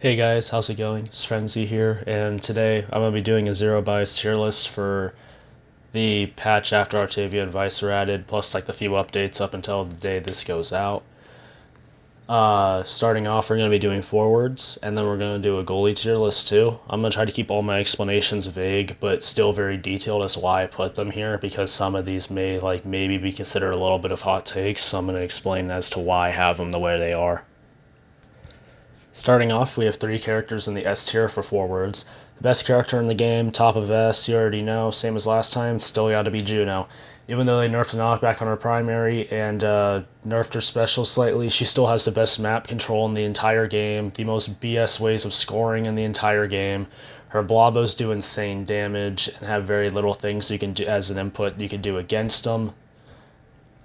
Hey guys, how's it going? It's Frenzy here, and today I'm going to be doing a zero bias tier list for the patch after Artavia and Vice were added, plus like the few updates up until the day this goes out. Starting off, we're going to be doing forwards, and then we're going to do a goalie tier list too. I'm going to try to keep all my explanations vague, but still very detailed as to why I put them here, because some of these may maybe be considered a little bit of hot takes, so I'm going to explain as to why I have them the way they are. Starting off, we have three characters in the S tier for forwards. The best character in the game, top of S, you already know, same as last time, still gotta be Juno. Even though they nerfed the knockback on her primary and nerfed her special slightly, she still has the best map control in the entire game, the most BS ways of scoring in the entire game. Her blobos do insane damage and have very little things you can do as an input you can do against them.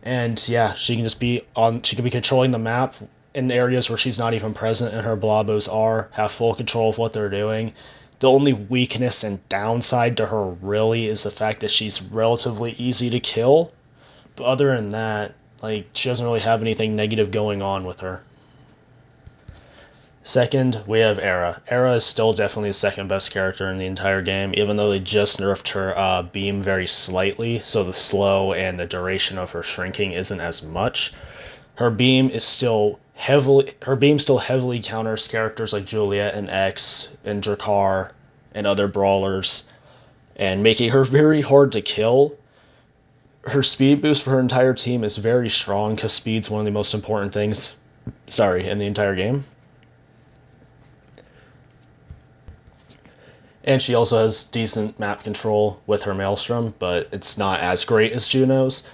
And yeah, she can just be on. She can be controlling the map in areas where she's not even present, and her blobos are have full control of what they're doing. The only weakness and downside to her really is the fact that she's relatively easy to kill. But other than that, she doesn't really have anything negative going on with her. Second, we have Era. Era is still definitely the second best character in the entire game, even though they just nerfed her beam very slightly, so the slow and the duration of her shrinking isn't as much. Her beam still heavily counters characters like Juliet and X and Drakkar and other brawlers, and making her very hard to kill. Her speed boost for her entire team is very strong because speed's one of the most important things, in the entire game. And she also has decent map control with her Maelstrom, but it's not as great as Juno's.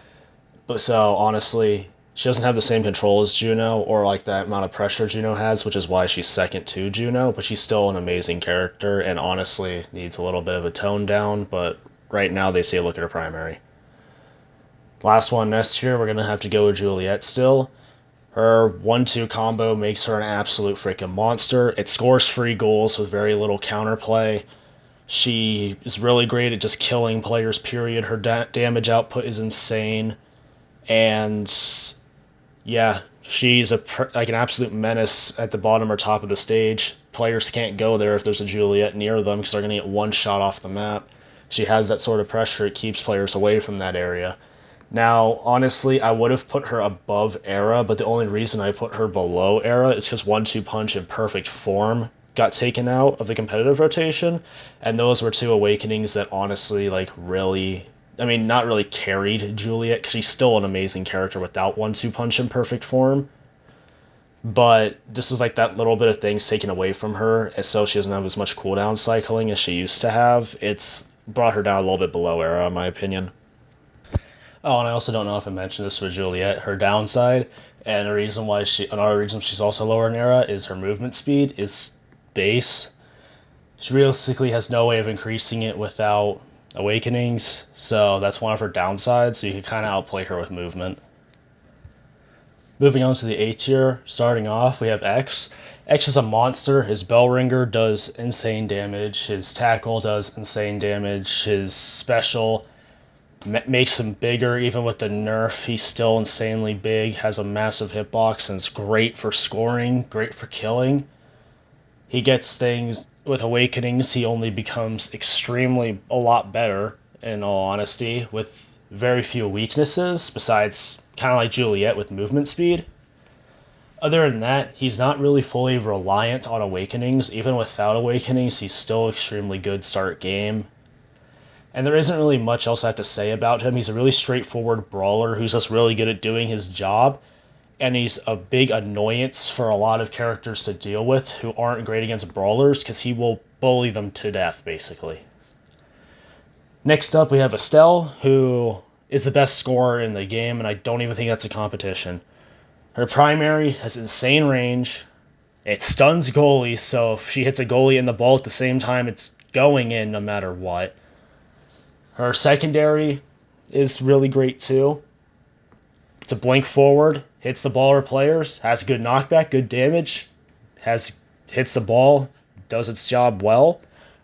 But so honestly, she doesn't have the same control as Juno or like that amount of pressure Juno has, which is why she's second to Juno, but she's still an amazing character and honestly needs a little bit of a tone down, but right now they say look at her primary. Last one next year, we're going to have to go with Juliet still. Her 1-2 combo makes her an absolute freaking monster. It scores free goals with very little counterplay. She is really great at just killing players, period. Her damage output is insane. And yeah, she's like an absolute menace at the bottom or top of the stage. Players can't go there if there's a Juliet near them because they're going to get one shot off the map. She has that sort of pressure. It keeps players away from that area. Now, honestly, I would have put her above Era, but the only reason I put her below Era is because 1-2 Punch in perfect form got taken out of the competitive rotation, and those were two awakenings that honestly, really, I mean, not really carried Juliet, because she's still an amazing character without 1-2 Punch in perfect form, but this was like that little bit of things taken away from her, and so she doesn't have as much cooldown cycling as she used to have. It's brought her down a little bit below Era, in my opinion. Oh, and I also don't know if I mentioned this with Juliet. Her downside, and another reason she's also lower in Era, is her movement speed is base. She realistically has no way of increasing it without awakenings, so that's one of her downsides, so you can kind of outplay her with movement. Moving on to the A tier, starting off, we have X. X is a monster. His bell ringer does insane damage. His tackle does insane damage. His special makes him bigger. Even with the nerf, he's still insanely big, has a massive hitbox, and it's great for scoring, great for killing. He gets things with awakenings, he only becomes extremely a lot better, in all honesty, with very few weaknesses, besides kind of like Juliet with movement speed. Other than that, he's not really fully reliant on awakenings. Even without awakenings, he's still extremely good start game. And there isn't really much else I have to say about him. He's a really straightforward brawler who's just really good at doing his job. And he's a big annoyance for a lot of characters to deal with who aren't great against brawlers because he will bully them to death, basically. Next up, we have Estelle, who is the best scorer in the game, and I don't even think that's a competition. Her primary has insane range. It stuns goalies, so if she hits a goalie in the ball at the same time, it's going in no matter what. Her secondary is really great too. It's a blink forward, hits the ball or players, has good knockback, good damage, hits the ball, does its job well.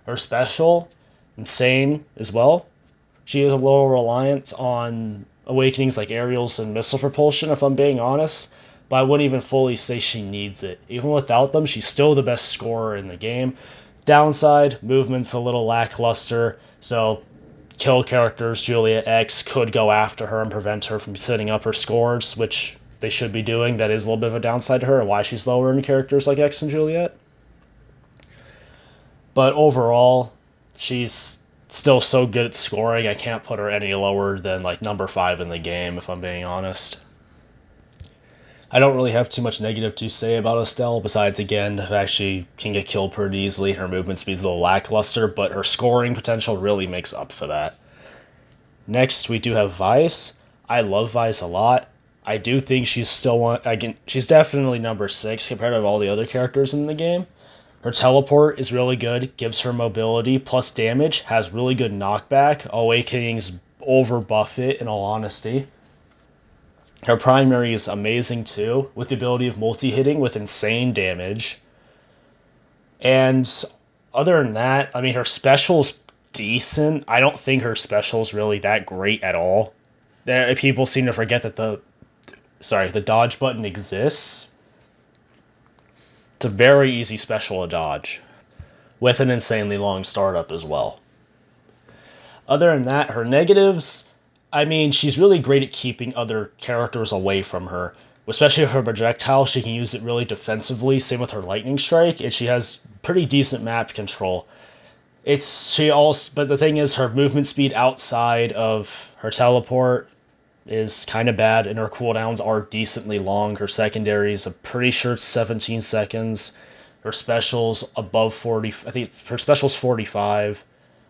Her special, insane as well. She is a little reliant on awakenings like aerials and missile propulsion, if I'm being honest. but I wouldn't even fully say she needs it. Even without them, she's still the best scorer in the game. Downside, movement's a little lackluster, so kill characters, Juliet X, could go after her and prevent her from setting up her scores, which they should be doing. That is a little bit of a downside to her and why she's lower in characters like X and Juliet. But overall, she's still so good at scoring, I can't put her any lower than like number 5 in the game, if I'm being honest. I don't really have too much negative to say about Estelle, besides, again, the fact she can get killed pretty easily. Her movement speed's a little lackluster, but her scoring potential really makes up for that. Next, we do have Vice. I love Vice a lot. I do think she's still one. Again, she's definitely number 6 compared to all the other characters in the game. Her teleport is really good, gives her mobility plus damage, has really good knockback. Awakenings overbuff it, in all honesty. Her primary is amazing too, with the ability of multi-hitting with insane damage. And other than that, I mean, her special's decent. I don't think her special is really that great at all. People seem to forget that the dodge button exists. It's a very easy special to dodge, with an insanely long startup as well. Other than that, her negatives, I mean, she's really great at keeping other characters away from her. Especially with her projectile, she can use it really defensively. Same with her lightning strike, and she has pretty decent map control. But the thing is, her movement speed outside of her teleport is kind of bad, and her cooldowns are decently long. Her secondaries, I'm pretty sure it's 17 seconds. Her specials above 40. I think her special's 45.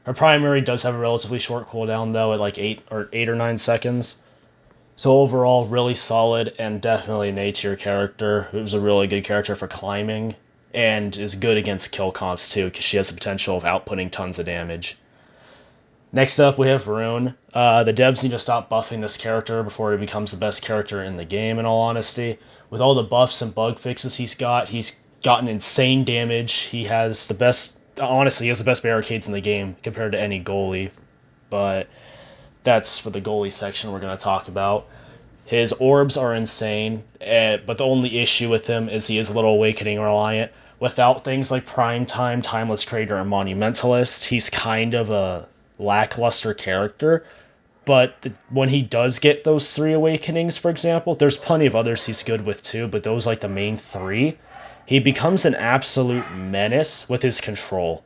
Her primary does have a relatively short cooldown though, at like 8 or 9 seconds. So overall, really solid and definitely an A tier character. Who's a really good character for climbing and is good against kill comps too, because she has the potential of outputting tons of damage. Next up, we have Rune. The devs need to stop buffing this character before he becomes the best character in the game, in all honesty. With all the buffs and bug fixes he's gotten insane damage. He has the best barricades in the game compared to any goalie. But that's for the goalie section we're going to talk about. His orbs are insane, but the only issue with him is he is a little awakening reliant. Without things like Prime Time, Timeless Creator, and Monumentalist, he's kind of a lackluster character. But when he does get those 3 awakenings, for example, there's plenty of others he's good with too, but those like the main 3, he becomes an absolute menace with his control.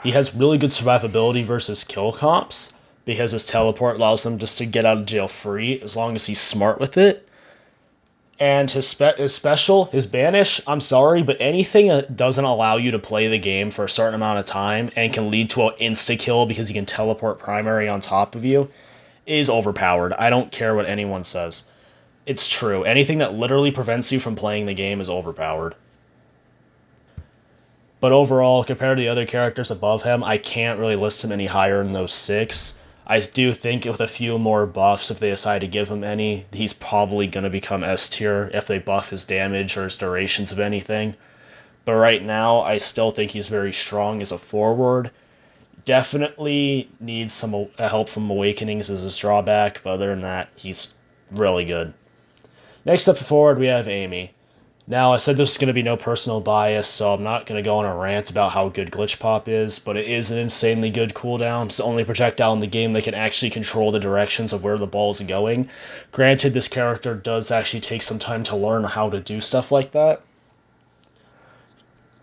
He has really good survivability versus kill comps, because his teleport allows them just to get out of jail free as long as he's smart with it. And his special, his banish, I'm sorry, but anything that doesn't allow you to play the game for a certain amount of time and can lead to an insta-kill because he can teleport primary on top of you is overpowered. I don't care what anyone says. It's true. Anything that literally prevents you from playing the game is overpowered. But overall, compared to the other characters above him, I can't really list him any higher than those 6. I do think with a few more buffs, if they decide to give him any, he's probably going to become S tier if they buff his damage or his durations of anything. But right now, I still think he's very strong as a forward. Definitely needs some help from Awakenings as his drawback, but other than that, he's really good. Next up forward, we have Amy. Now, I said there's going to be no personal bias, so I'm not going to go on a rant about how good Glitch Pop is, but it is an insanely good cooldown. It's the only projectile in the game that can actually control the directions of where the ball is going. Granted, this character does actually take some time to learn how to do stuff like that.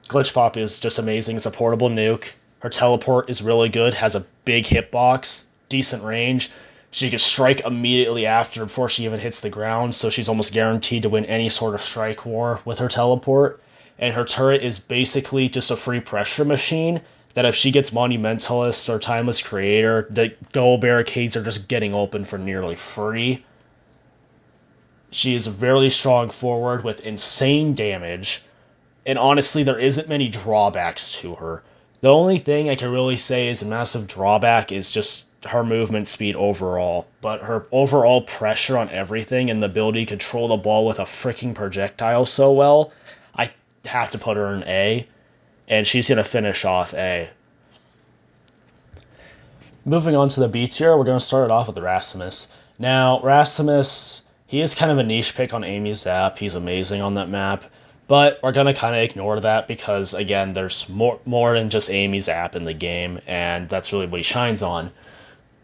Glitch Pop is just amazing. It's a portable nuke. Her teleport is really good, has a big hitbox, decent range. She can strike immediately after before she even hits the ground, so she's almost guaranteed to win any sort of strike war with her teleport. And her turret is basically just a free pressure machine that if she gets Monumentalist or Timeless Creator, the goal barricades are just getting open for nearly free. She is a very strong forward with insane damage, and honestly, there isn't many drawbacks to her. The only thing I can really say is a massive drawback is just her movement speed overall, but her overall pressure on everything and the ability to control the ball with a freaking projectile so well, I have to put her in A, and she's going to finish off A. Moving on to the B tier, we're going to start it off with Rasmus. Now, Rasmus He is kind of a niche pick on Amy's Zap. He's amazing on that map. But we're gonna kind of ignore that because again, there's more than just Amy's app in the game, and that's really what he shines on.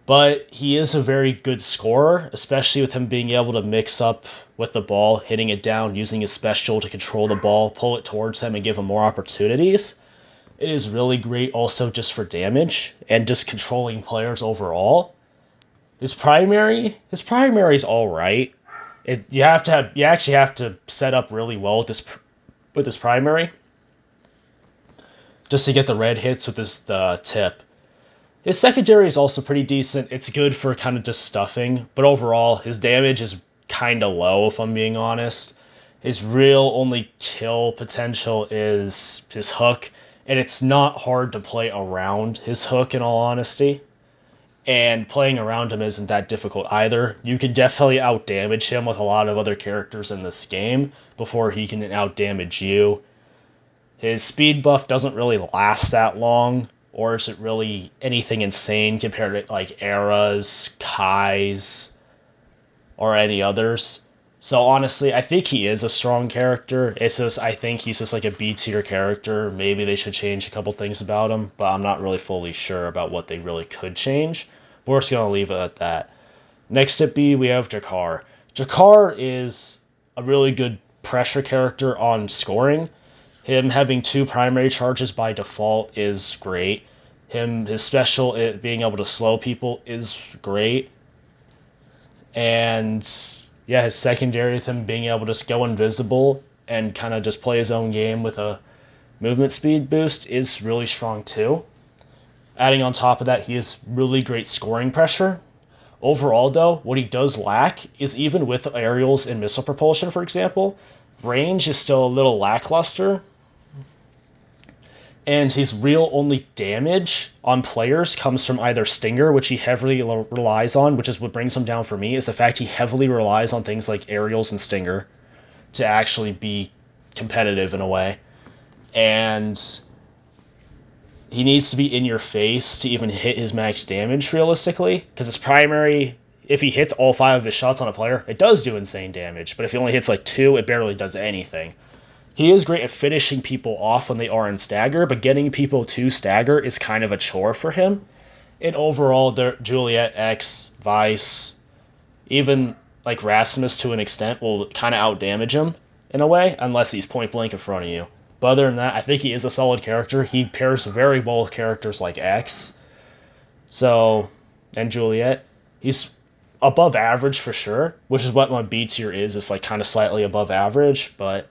But he is a very good scorer, especially with him being able to mix up with the ball, hitting it down, using his special to control the ball, pull it towards him, and give him more opportunities. It is really great also just for damage and just controlling players overall. His primary is all right. You actually have to set up really well with this primary just to get the red hits with the tip. His secondary is also pretty decent. It's good for kind of just stuffing, but overall, his damage is kind of low, if I'm being honest. His real only kill potential is his hook, and it's not hard to play around his hook, in all honesty. And playing around him isn't that difficult either. You can definitely outdamage him with a lot of other characters in this game before he can outdamage you. His speed buff doesn't really last that long, or is it really anything insane compared to like Era's, Kai's, or any others? So honestly, I think he is a strong character. It's just I think he's just like a B tier character. Maybe they should change a couple things about him, but I'm not really fully sure about what they really could change. But we're just gonna leave it at that. Next at B, we have Jakar. Jakar is a really good pressure character on scoring. Him having two primary charges by default is great. His special, it being able to slow people, is great. And yeah, his secondary with him being able to just go invisible and kind of just play his own game with a movement speed boost is really strong too. Adding on top of that, he has really great scoring pressure. Overall, though, what he does lack is even with aerials and missile propulsion, for example, range is still a little lackluster. And his real only damage on players comes from either Stinger, which he heavily relies on, which is what brings him down for me, is the fact he heavily relies on things like aerials and Stinger to actually be competitive in a way. And he needs to be in your face to even hit his max damage realistically, because his primary, if he hits all 5 of his shots on a player, it does do insane damage, but if he only hits like 2, it barely does anything. He is great at finishing people off when they are in stagger, but getting people to stagger is kind of a chore for him. And overall, Juliet, X, Vice, even like Rasmus to an extent will kind of outdamage him in a way, unless he's point blank in front of you. But other than that, I think he is a solid character. He pairs very well with characters like X, and Juliet. He's above average for sure, which is what my B tier is. It's like kind of slightly above average, but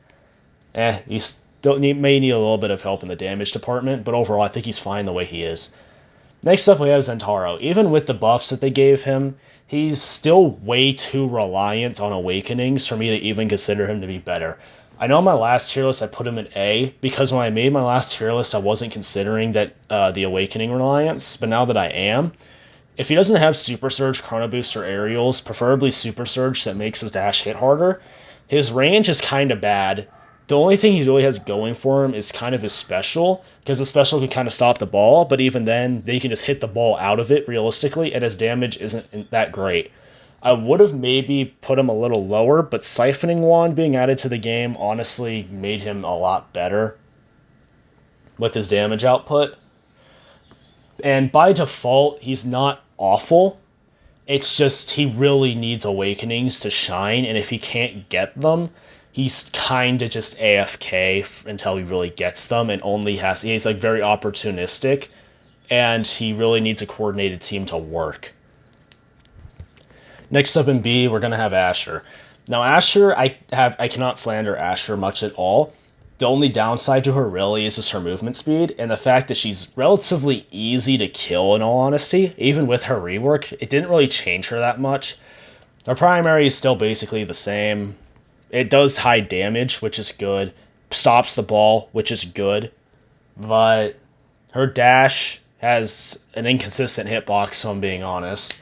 he still may need a little bit of help in the damage department, but overall I think he's fine the way he is. Next up we have Zentaro. Even with the buffs that they gave him, he's still way too reliant on Awakenings for me to even consider him to be better. I know on my last tier list I put him in A, because when I made my last tier list I wasn't considering that the Awakening reliance, but now that I am, if he doesn't have Super Surge, Chrono Boost, or Aerials, preferably Super Surge that makes his dash hit harder, his range is kind of bad. The only thing he really has going for him is kind of his special, because the special can kind of stop the ball, but even then, they can just hit the ball out of it realistically, and his damage isn't that great. I would have maybe put him a little lower, but Siphoning Wand being added to the game honestly made him a lot better with his damage output. And by default, he's not awful. It's just he really needs Awakenings to shine, and if he can't get them, he's kind of just AFK until he really gets them, and he's like very opportunistic, and he really needs a coordinated team to work. Next up in B, we're gonna have Asher. Now Asher, I cannot slander Asher much at all. The only downside to her really is just her movement speed, and the fact that she's relatively easy to kill in all honesty. Even with her rework, it didn't really change her that much. Her primary is still basically the same. It does high damage, which is good. Stops the ball, which is good. But her dash has an inconsistent hitbox, so I'm being honest.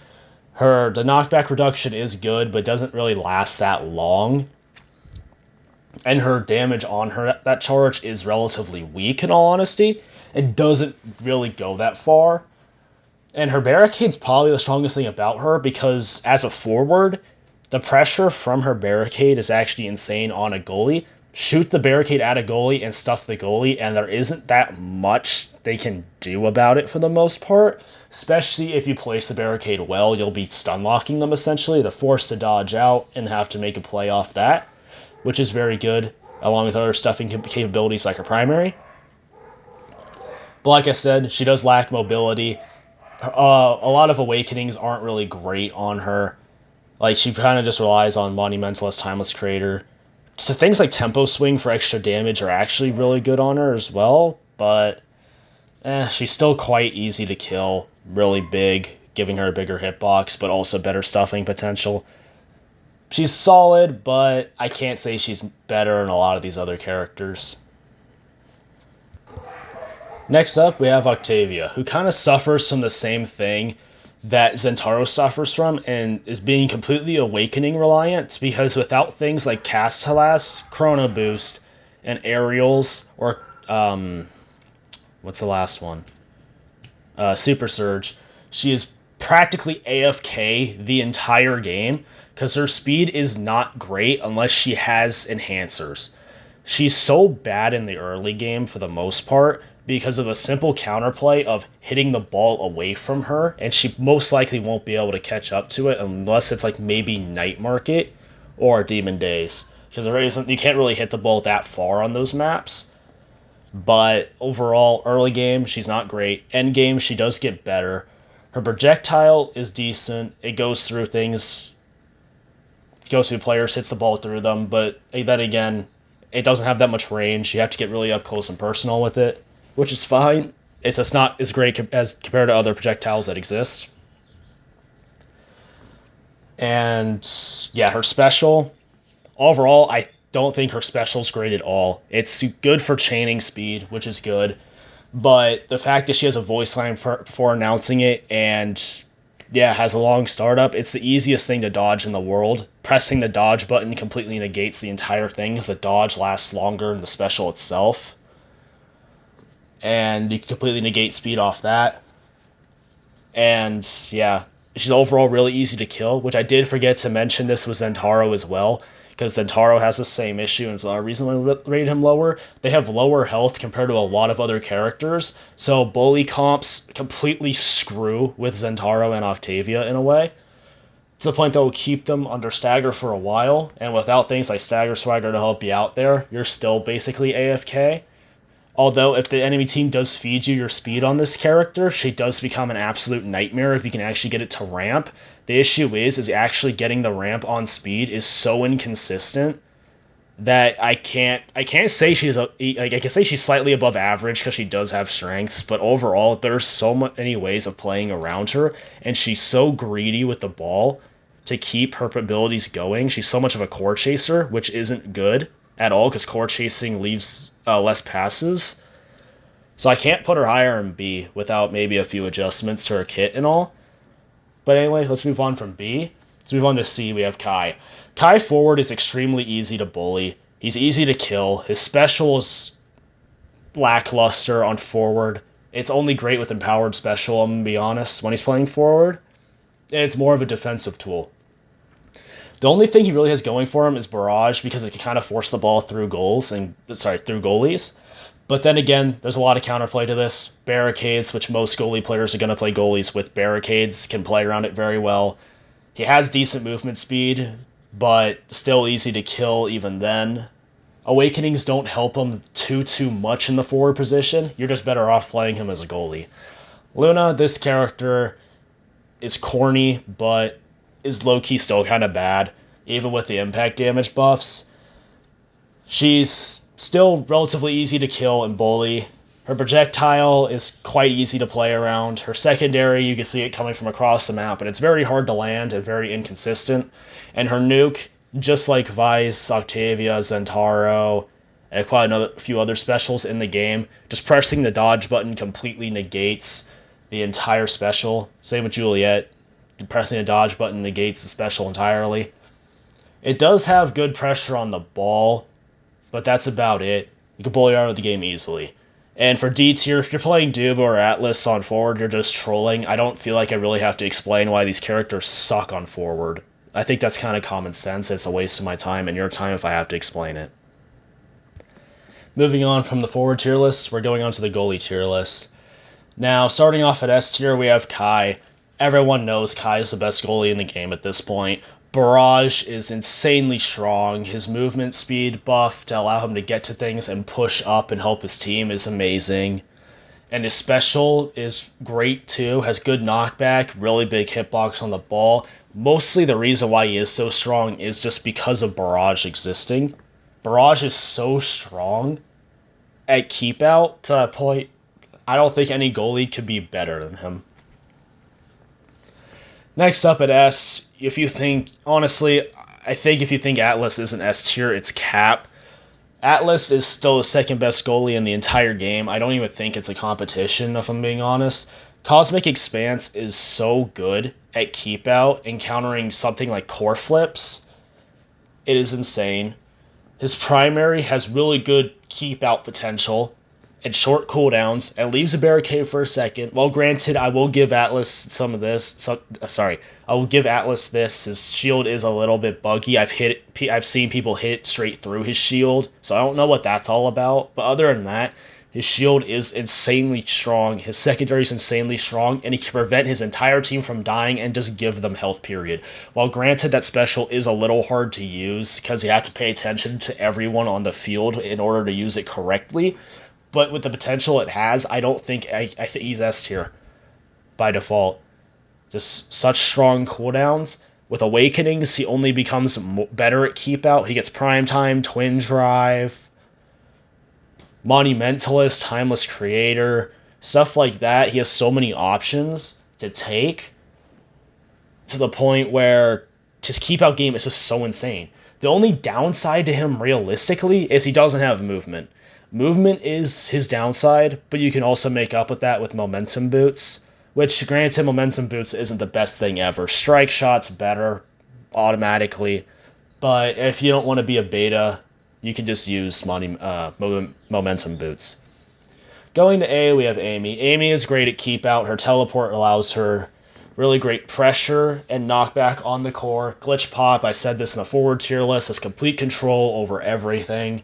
The knockback reduction is good, but doesn't really last that long. And her damage on that charge is relatively weak, in all honesty. It doesn't really go that far. And her barricade's probably the strongest thing about her, because as a forward, The pressure from her barricade is actually insane on a goalie. Shoot the barricade at a goalie and stuff the goalie, and there isn't that much they can do about it for the most part. Especially if you place the barricade well, you'll be stun locking them essentially. They're forced to dodge out and have to make a play off that, which is very good, along with other stuffing capabilities like her primary. But like I said, she does lack mobility. A lot of awakenings aren't really great on her. Like, she kind of just relies on Monumentalist, Timeless Creator. So things like Tempo Swing for extra damage are actually really good on her as well, but she's still quite easy to kill, really big, giving her a bigger hitbox, but also better stuffing potential. She's solid, but I can't say she's better than a lot of these other characters. Next up, we have Octavia, who kind of suffers from the same thing that Zentaro suffers from and is being completely awakening reliant, because without things like Cast to Last, Chrono Boost, and Aerials, or what's the last one? Super Surge, she is practically AFK the entire game because her speed is not great unless she has enhancers. She's so bad in the early game for the most part because of a simple counterplay of hitting the ball away from her, and she most likely won't be able to catch up to it unless it's like maybe Night Market or Demon Days, because you can't really hit the ball that far on those maps. But overall, early game, she's not great. End game, she does get better. Her projectile is decent. It goes through things, goes through players, hits the ball through them, but then again, it doesn't have that much range. You have to get really up close and personal with it, which is fine. It's just not as great as compared to other projectiles that exist. And yeah, her special, overall, I don't think her special is great at all. It's good for chaining speed, which is good, but the fact that she has a voice line before announcing it and yeah, has a long startup, it's the easiest thing to dodge in the world. Pressing the dodge button completely negates the entire thing because the dodge lasts longer than the special itself. And you can completely negate speed off that. And yeah, she's overall really easy to kill, which I did forget to mention this with Zentaro as well, because Zentaro has the same issue, and it's a reason why we rated him lower. They have lower health compared to a lot of other characters, so bully comps completely screw with Zentaro and Octavia in a way, to the point that will keep them under stagger for a while, and without things like Stagger Swagger to help you out there, you're still basically AFK. Although, if the enemy team does feed you your speed on this character, she does become an absolute nightmare if you can actually get it to ramp. The issue is actually getting the ramp on speed is so inconsistent that I can't say I can say she's slightly above average because she does have strengths, but overall, there's so many ways of playing around her, and she's so greedy with the ball to keep her abilities going. She's so much of a core chaser, which isn't good at all because core chasing leaves less passes. So I can't put her higher in B without maybe a few adjustments to her kit and all. But anyway, let's move on from B. Let's move on to C. We have Kai. Kai Forward is extremely easy to bully. He's easy to kill. His special is lackluster on Forward. It's only great with Empowered Special, I'm going to be honest, when he's playing Forward. It's more of a defensive tool. The only thing he really has going for him is Barrage, because it can kind of force the ball through through goalies. But then again, there's a lot of counterplay to this. Barricades, which most goalie players are going to play goalies with barricades, can play around it very well. He has decent movement speed, but still easy to kill even then. Awakenings don't help him too much in the forward position. You're just better off playing him as a goalie. Luna, this character is corny, but is low-key still kind of bad, even with the impact damage buffs. She's still relatively easy to kill and bully. Her projectile is quite easy to play around. Her secondary, you can see it coming from across the map, and it's very hard to land and very inconsistent. And her nuke, just like Vice, Octavia, Zentaro, and quite a few other specials in the game, just pressing the dodge button completely negates the entire special. Same with Juliet. Pressing the dodge button negates the special entirely. It does have good pressure on the ball, but that's about it. You can bully out of the game easily. And for D tier, if you're playing Duba or Atlas on Forward, you're just trolling. I don't feel like I really have to explain why these characters suck on Forward. I think that's kind of common sense. It's a waste of my time and your time if I have to explain it. Moving on from the forward tier list, we're going on to the goalie tier list. Now, starting off at S tier, we have Kai. Everyone knows Kai is the best goalie in the game at this point. Barrage is insanely strong. His movement speed buff to allow him to get to things and push up and help his team is amazing. And his special is great too. Has good knockback, really big hitbox on the ball. Mostly the reason why he is so strong is just because of Barrage existing. Barrage is so strong at keep out to a point I don't think any goalie could be better than him. Next up at S, if you think, honestly, I think if you think Atlas isn't S tier, it's Cap. Atlas is still the second best goalie in the entire game. I don't even think it's a competition, if I'm being honest. Cosmic Expanse is so good at keep out, encountering something like core flips. It is insane. His primary has really good keep out potential and short cooldowns and leaves a barricade for a second. Well, granted, I will give Atlas some of this. I will give Atlas this. His shield is a little bit buggy. I've seen people hit straight through his shield, so I don't know what that's all about. But other than that, his shield is insanely strong. His secondary is insanely strong, and he can prevent his entire team from dying and just give them health, period. While granted that special is a little hard to use because you have to pay attention to everyone on the field in order to use it correctly, but with the potential it has, I don't think I think he's S tier by default. Just such strong cooldowns. With Awakenings, he only becomes better at keep out. He gets Prime Time, Twin Drive, Monumentalist, Timeless Creator, stuff like that. He has so many options to take to the point where his keep out game is just so insane. The only downside to him realistically is he doesn't have movement. Movement is his downside, but you can also make up with that with momentum boots, which granted momentum boots isn't the best thing ever. Strike shot's better automatically, but if you don't want to be a beta, you can just use momentum boots. Going to A, we have Amy. Amy is great at keep out. Her teleport allows her really great pressure and knockback on the core. Glitch pop, I said this in the forward tier list, has complete control over everything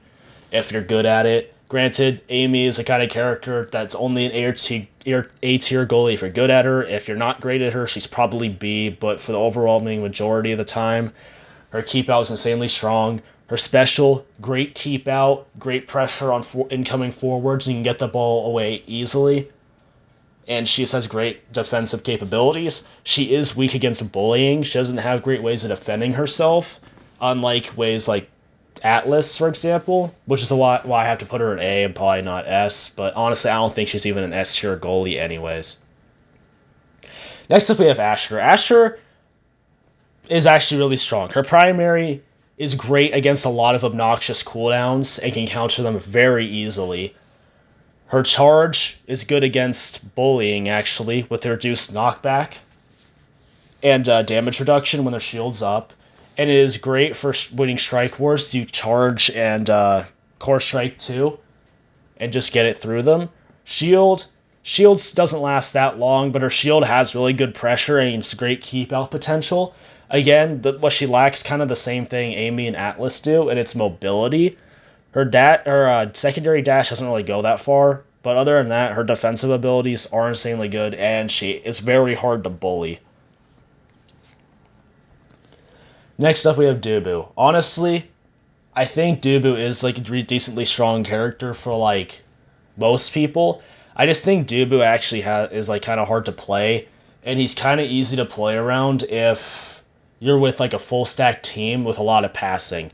if you're good at it. Granted, Amy is the kind of character that's only an A tier goalie if you're good at her. If you're not great at her, she's probably B, but for the overwhelming majority of the time, her keep out is insanely strong. Her special, great keep out, great pressure on incoming forwards, and you can get the ball away easily. And she just has great defensive capabilities. She is weak against bullying. She doesn't have great ways of defending herself, unlike ways like Atlas, for example, which is why I have to put her in A and probably not S, but honestly, I don't think she's even an S tier goalie anyways. Next up, we have Asher. Asher is actually really strong. Her primary is great against a lot of obnoxious cooldowns and can counter them very easily. Her charge is good against bullying, actually, with the reduced knockback and damage reduction when her shield's up. And it is great for winning Strike Wars. You charge and Core Strike too, and just get it through them. Shields doesn't last that long, but her shield has really good pressure and it's great keep out potential. Again, what she lacks kind of the same thing Amy and Atlas do, and it's mobility. Her secondary dash doesn't really go that far, but other than that, her defensive abilities are insanely good, and she is very hard to bully. Next up, we have Dubu. Honestly, I think Dubu is like a decently strong character for like most people. I just think Dubu actually is like kind of hard to play, and he's kind of easy to play around if you're with like a full stack team with a lot of passing.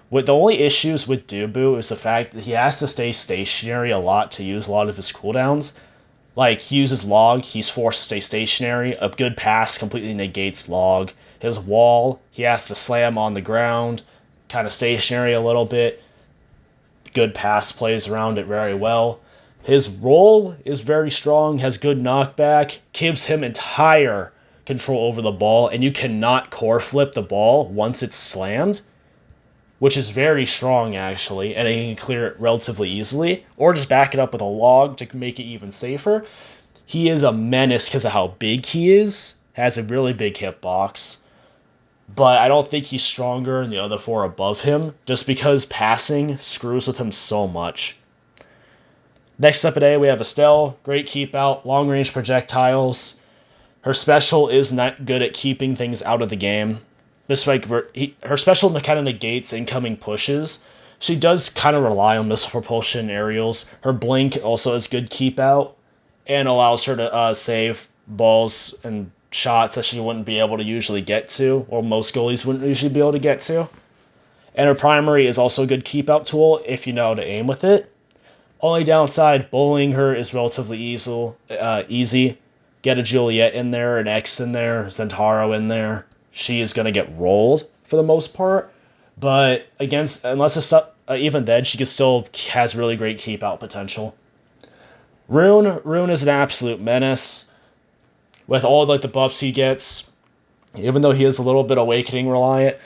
With the only issues with Dubu is the fact that he has to stay stationary a lot to use a lot of his cooldowns. Like, he uses log, he's forced to stay stationary. A good pass completely negates log. His wall, he has to slam on the ground, kind of stationary a little bit. Good pass plays around it very well. His roll is very strong, has good knockback, gives him entire control over the ball, and you cannot core flip the ball once it's slammed, which is very strong actually, and he can clear it relatively easily, or just back it up with a log to make it even safer. He is a menace because of how big he is, has a really big hitbox, but I don't think he's stronger than the other four above him, just because passing screws with him so much. Next up at A, we have Estelle. Great keep out, long range projectiles. Her special is not good at keeping things out of the game. This like her special kind of negates incoming pushes. She does kind of rely on missile propulsion aerials. Her blink also has good keep out and allows her to save balls and shots that she wouldn't be able to usually get to, or most goalies wouldn't usually be able to get to. And her primary is also a good keep out tool if you know how to aim with it. Only downside, bullying her is relatively easy. Get a Juliet in there, an X in there, Zentaro in there. She is going to get rolled for the most part. But unless it's even then, she still has really great keep out potential. Rune is an absolute menace. With all like the buffs he gets, even though he is a little bit awakening reliant,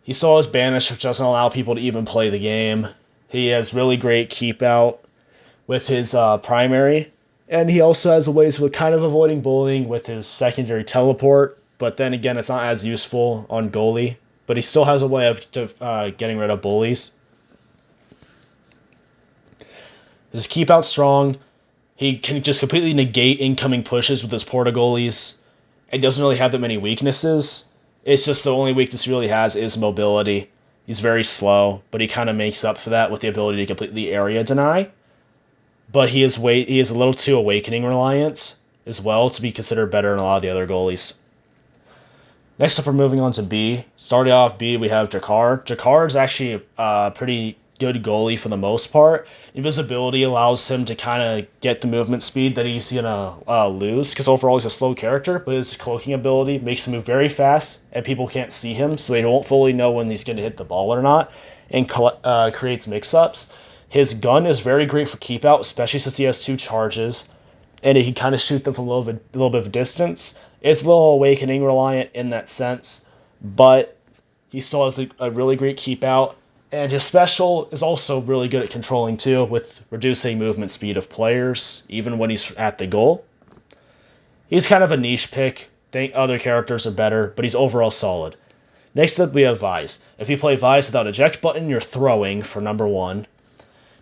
he still has banish, which doesn't allow people to even play the game. He has really great keep out with his primary, and he also has ways of kind of avoiding bullying with his secondary teleport. But then again, it's not as useful on goalie. But he still has a way of getting rid of bullies. His keep out strong. He can just completely negate incoming pushes with his porta goalies. He doesn't really have that many weaknesses. It's just the only weakness he really has is mobility. He's very slow, but he kind of makes up for that with the ability to completely area deny. But he is a little too awakening reliant as well to be considered better than a lot of the other goalies. Next up, we're moving on to B. Starting off B, we have Jakar. Jakar is actually a pretty good goalie for the most part. Invisibility allows him to kind of get the movement speed that he's going to lose, because overall he's a slow character, but his cloaking ability makes him move very fast, and people can't see him, so they won't fully know when he's going to hit the ball or not, and creates mix-ups. His gun is very great for keep out, especially since he has 2 charges, and he can kind of shoot them from a little bit of distance. It's a little awakening reliant in that sense, but he still has a really great keep out. And his special is also really good at controlling too, with reducing movement speed of players, even when he's at the goal. He's kind of a niche pick. Think other characters are better, but he's overall solid. Next up, we have Vise. If you play Vise without eject button, you're throwing for number 1.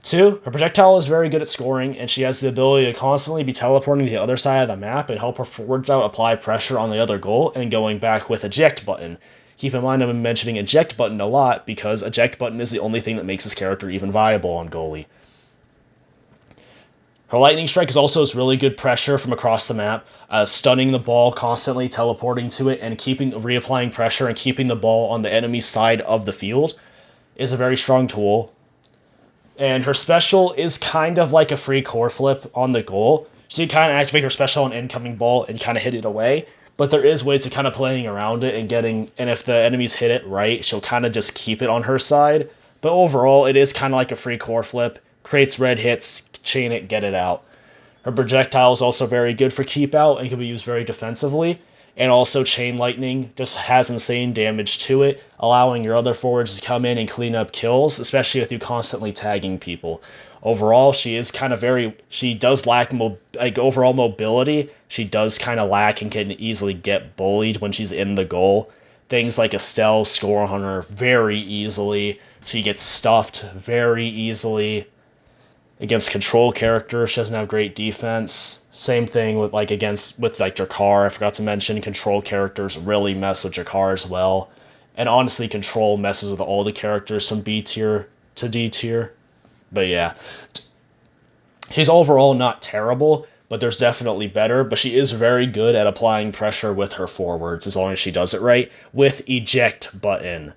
2, her projectile is very good at scoring, and she has the ability to constantly be teleporting to the other side of the map and help her forwards out apply pressure on the other goal and going back with eject button. Keep in mind I'm mentioning eject button a lot because eject button is the only thing that makes this character even viable on goalie. Her lightning strike is also really good pressure from across the map, stunning the ball, constantly teleporting to it, and reapplying pressure and keeping the ball on the enemy side of the field is a very strong tool. And her special is kind of like a free core flip on the goal. She can kind of activate her special on incoming ball and kind of hit it away. But there is ways to kind of playing around it and if the enemies hit it right, she'll kind of just keep it on her side. But overall, it is kind of like a free core flip. Creates red hits, chain it, get it out. Her projectile is also very good for keep out and can be used very defensively. And also Chain Lightning just has insane damage to it, allowing your other forwards to come in and clean up kills, especially with you constantly tagging people. Overall, she does lack overall mobility. She does kind of lack and can easily get bullied when she's in the goal. Things like Estelle score on her very easily. She gets stuffed very easily. Against control characters, she doesn't have great defense. Same thing with Jakar. I forgot to mention control characters really mess with Jakar as well. And honestly, control messes with all the characters from B tier to D tier. But yeah, she's overall not terrible, but there's definitely better. But she is very good at applying pressure with her forwards as long as she does it right with eject button.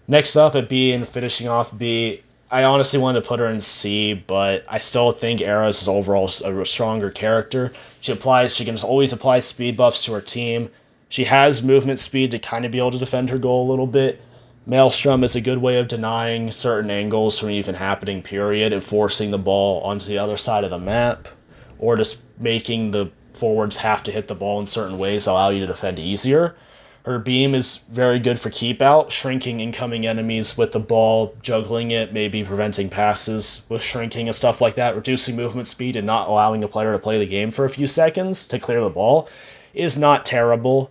Next up at B and finishing off B, I honestly wanted to put her in C, but I still think Eras is overall a stronger character. She can always apply speed buffs to her team. She has movement speed to kind of be able to defend her goal a little bit. Maelstrom is a good way of denying certain angles from even happening, period, and forcing the ball onto the other side of the map, or just making the forwards have to hit the ball in certain ways that allow you to defend easier. Her beam is very good for keep out, shrinking incoming enemies with the ball, juggling it, maybe preventing passes with shrinking and stuff like that, reducing movement speed and not allowing a player to play the game for a few seconds to clear the ball is not terrible.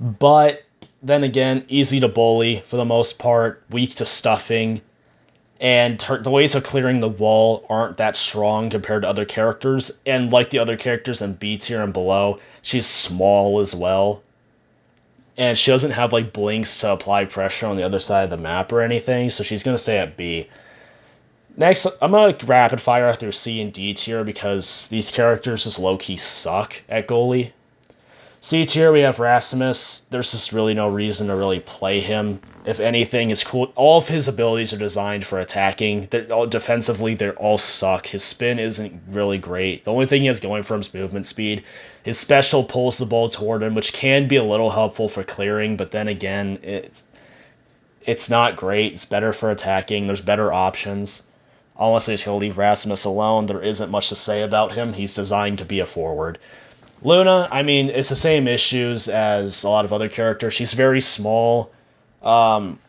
But then again, easy to bully for the most part, weak to stuffing, and the ways of clearing the wall aren't that strong compared to other characters. And like the other characters in B tier and below, she's small as well. And she doesn't have like blinks to apply pressure on the other side of the map or anything, so she's gonna stay at B. Next, I'm gonna rapid fire through C and D tier because these characters just low key suck at goalie. C tier, we have Rasmus. There's just really no reason to really play him. If anything, is cool. All of his abilities are designed for attacking. Defensively, they all suck. His spin isn't really great. The only thing he has going for him is movement speed. His special pulls the ball toward him, which can be a little helpful for clearing, but then again, it's not great. It's better for attacking. There's better options. Honestly, just gonna leave Rasmus alone. There isn't much to say about him. He's designed to be a forward. Luna, I mean, it's the same issues as a lot of other characters. She's very small,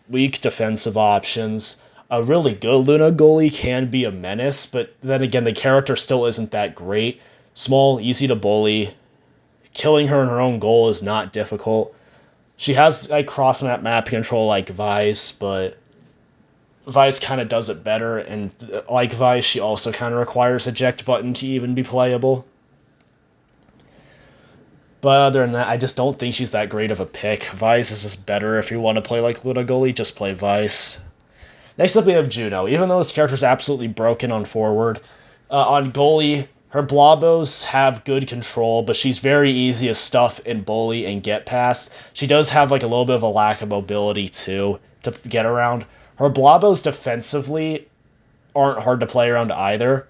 weak defensive options. A really good Luna goalie can be a menace, but then again, the character still isn't that great. Small, easy to bully. Killing her in her own goal is not difficult. She has like cross map control like Vice, but Vice kind of does it better, and like Vice, she also kind of requires eject button to even be playable. But other than that, I just don't think she's that great of a pick. Vice is just better if you want to play like Luna goalie, just play Vice. Next up we have Juno. Even though this character's absolutely broken on forward, on goalie, her blobos have good control, but she's very easy to stuff and bully and get past. She does have like a little bit of a lack of mobility too to get around. Her blobos defensively aren't hard to play around either.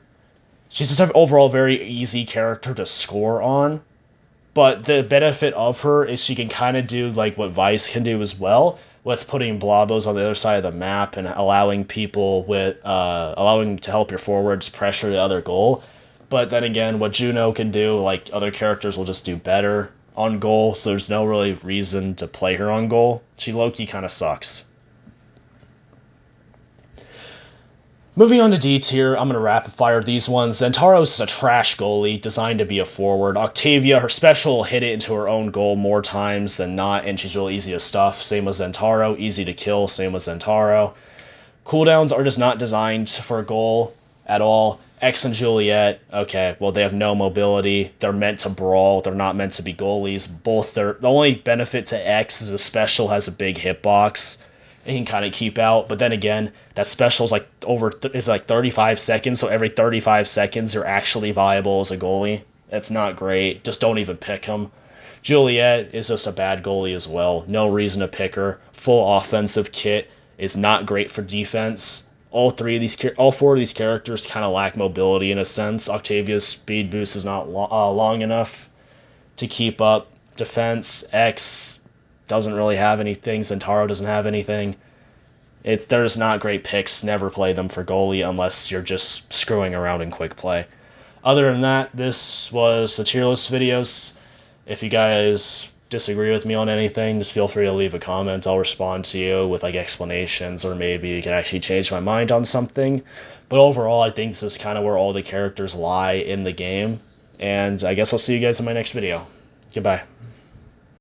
She's just an overall very easy character to score on. But the benefit of her is she can kind of do like what Vice can do as well, with putting blobos on the other side of the map and allowing people with allowing to help your forwards pressure the other goal. But then again, what Juno can do, like other characters will just do better on goal, so there's no really reason to play her on goal. She low-key kind of sucks. Moving on to D tier, I'm going to rapid fire these ones. Zentaros is a trash goalie, designed to be a forward. Octavia, her special will hit it into her own goal more times than not, and she's really easy to stuff. Same with Zentaro, easy to kill, same with Zentaro. Cooldowns are just not designed for a goal at all. X and Juliet, okay, well, they have no mobility. They're meant to brawl. They're not meant to be goalies. The only benefit to X is the special has a big hitbox and you can kind of keep out. But then again, that special is like is like 35 seconds, so every 35 seconds you're actually viable as a goalie. That's not great. Just don't even pick him. Juliet is just a bad goalie as well. No reason to pick her. Full offensive kit is not great for defense. All four of these characters kind of lack mobility in a sense. Octavia's speed boost is not long enough to keep up. Defense, X doesn't really have anything. Zentaro doesn't have anything. They're just not great picks. Never play them for goalie unless you're just screwing around in quick play. Other than that, this was the tier list videos. If you guys disagree with me on anything, just feel free to leave a comment. I'll respond to you with like explanations, or maybe you can actually change my mind on something. But overall, I think this is kind of where all the characters lie in the game. And I guess I'll see you guys in my next video. Goodbye.